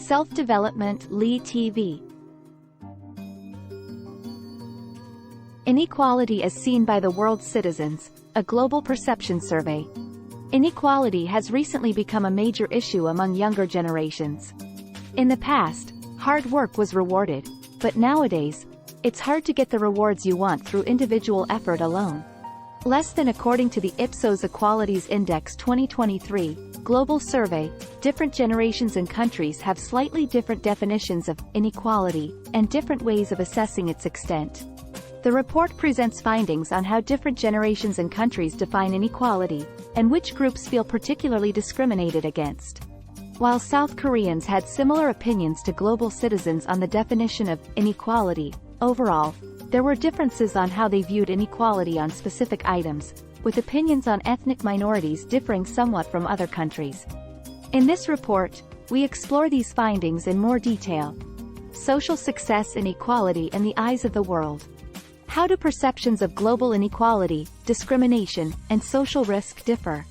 Self-development, Lee TV. Inequality as seen by the world's citizens, a global perception survey. Inequality has recently become a major issue among younger generations. In the past, hard work was rewarded, but nowadays, it's hard to get the rewards you want through individual effort alone. Less than according to the Ipsos Equalities Index 2023 global survey, different generations and countries have slightly different definitions of inequality and different ways of assessing its extent. The report presents findings on how different generations and countries define inequality, and which groups feel particularly discriminated against. While South Koreans had similar opinions to global citizens on the definition of inequality, overall, there were differences on how they viewed inequality on specific items, with opinions on ethnic minorities differing somewhat from other countries. In this report, we explore these findings in more detail. Social success and equality in the eyes of the world. How do perceptions of global inequality, discrimination, and social risk differ?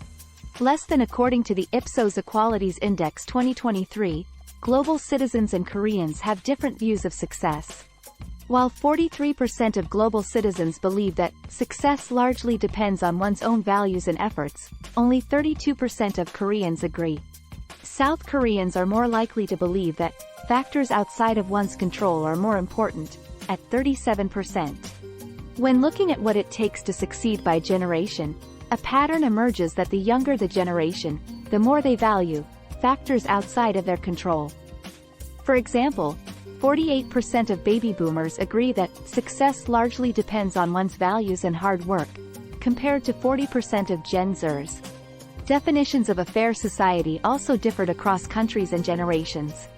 Less than according to the Ipsos Equalities Index 2023, global citizens and Koreans have different views of success. While 43% of global citizens believe that success largely depends on one's own values and efforts, only 32% of Koreans agree. South Koreans are more likely to believe that factors outside of one's control are more important, at 37%. When looking at what it takes to succeed by generation, a pattern emerges that the younger the generation, the more they value factors outside of their control. For example, 48% of baby boomers agree that success largely depends on one's values and hard work, compared to 40% of Gen Zers. Definitions of a fair society also differed across countries and generations.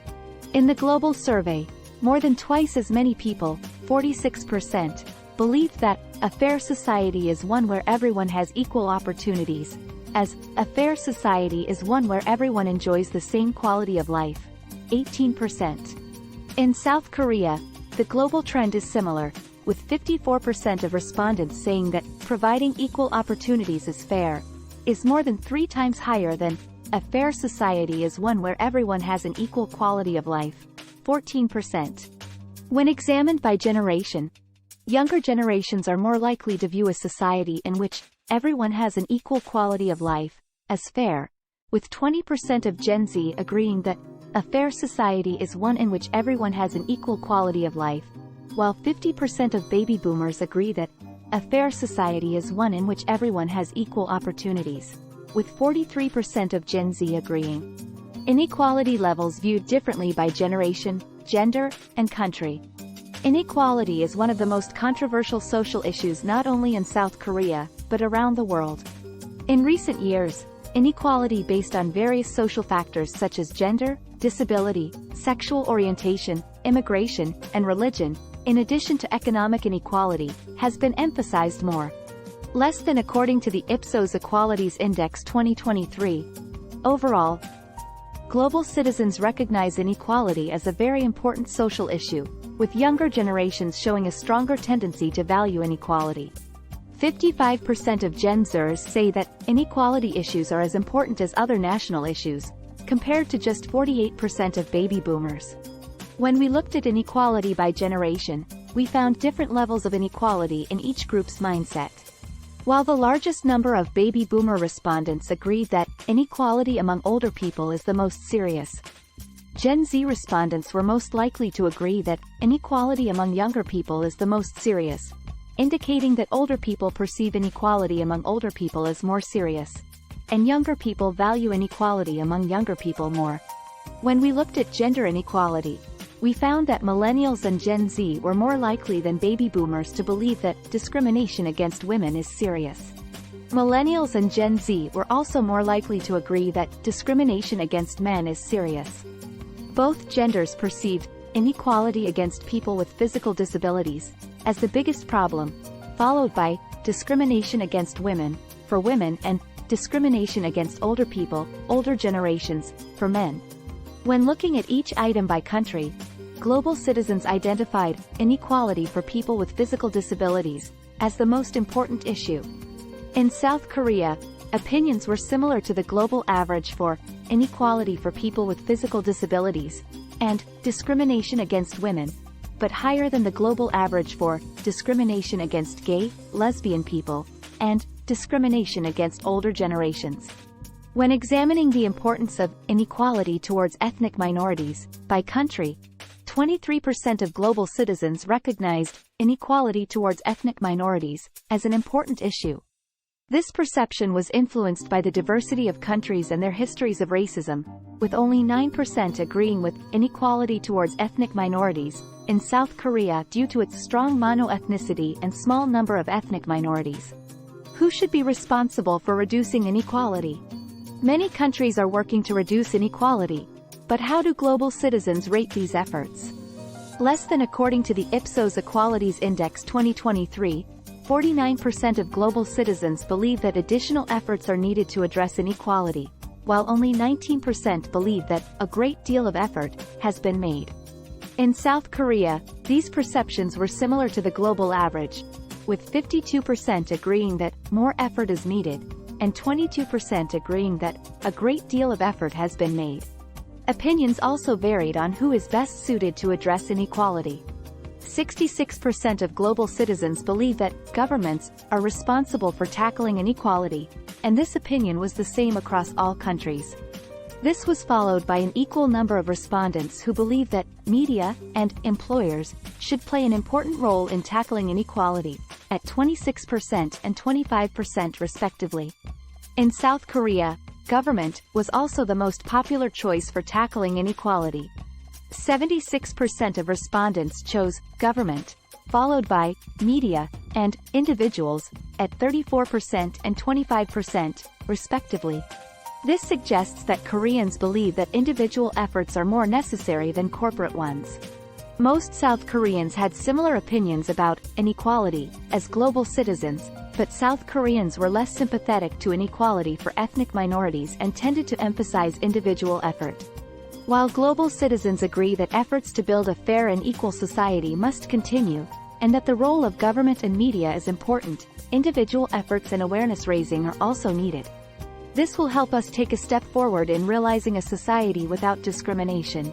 In the global survey, more than twice as many people, 46%, believed that a fair society is one where everyone has equal opportunities, as a fair society is one where everyone enjoys the same quality of life, 18%. In South Korea, the global trend is similar, with 54% of respondents saying that providing equal opportunities is fair, is more than 3 times higher than a fair society is one where everyone has an equal quality of life, 14%. When examined by generation, younger generations are more likely to view a society in which everyone has an equal quality of life as fair, with 20% of Gen Z agreeing that a fair society is one in which everyone has an equal quality of life, while 50% of baby boomers agree that a fair society is one in which everyone has equal opportunities, with 43% of Gen Z agreeing. Inequality levels viewed differently by generation, gender, and country. Inequality is one of the most controversial social issues not only in South Korea, but around the world. In recent years, inequality based on various social factors such as gender, disability, sexual orientation, immigration, and religion, in addition to economic inequality, has been emphasized more. Less than according to the Ipsos Equalities Index 2023. Overall, global citizens recognize inequality as a very important social issue, with younger generations showing a stronger tendency to value inequality. 55% of Gen Zers say that inequality issues are as important as other national issues, compared to just 48% of baby boomers. When we looked at inequality by generation, we found different levels of inequality in each group's mindset. While the largest number of baby boomer respondents agreed that inequality among older people is the most serious, Gen Z respondents were most likely to agree that inequality among younger people is the most serious, indicating that older people perceive inequality among older people as more serious, and younger people value inequality among younger people more. When we looked at gender inequality, we found that millennials and Gen Z were more likely than baby boomers to believe that discrimination against women is serious. Millennials and Gen Z were also more likely to agree that discrimination against men is serious. Both genders perceived inequality against people with physical disabilities as the biggest problem, followed by discrimination against women, for women, and discrimination against older people, older generations, for men. When looking at each item by country, global citizens identified inequality for people with physical disabilities as the most important issue. In South Korea, opinions were similar to the global average for inequality for people with physical disabilities, and discrimination against women, but higher than the global average for discrimination against gay, lesbian people, and discrimination against older generations. When examining the importance of inequality towards ethnic minorities by country, 23% of global citizens recognized inequality towards ethnic minorities as an important issue. This perception was influenced by the diversity of countries and their histories of racism, with only 9% agreeing with inequality towards ethnic minorities in South Korea due to its strong monoethnicity and small number of ethnic minorities. Who should be responsible for reducing inequality? Many countries are working to reduce inequality, but how do global citizens rate these efforts? Less than according to the Ipsos Equalities Index 2023, 49% of global citizens believe that additional efforts are needed to address inequality, while only 19% believe that a great deal of effort has been made. In South Korea, these perceptions were similar to the global average, with 52% agreeing that more effort is needed, and 22% agreeing that a great deal of effort has been made. Opinions also varied on who is best suited to address inequality. 66% of global citizens believe that governments are responsible for tackling inequality, and this opinion was the same across all countries. This was followed by an equal number of respondents who believe that media and employers should play an important role in tackling inequality, at 26% and 25% respectively. In South Korea, government was also the most popular choice for tackling inequality. 76% of respondents chose government, followed by media and individuals, at 34% and 25%, respectively. This suggests that Koreans believe that individual efforts are more necessary than corporate ones. Most South Koreans had similar opinions about inequality as global citizens, but South Koreans were less sympathetic to inequality for ethnic minorities and tended to emphasize individual effort. While global citizens agree that efforts to build a fair and equal society must continue, and that the role of government and media is important, individual efforts and awareness raising are also needed. This will help us take a step forward in realizing a society without discrimination.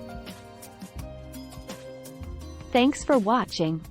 Thanks for watching.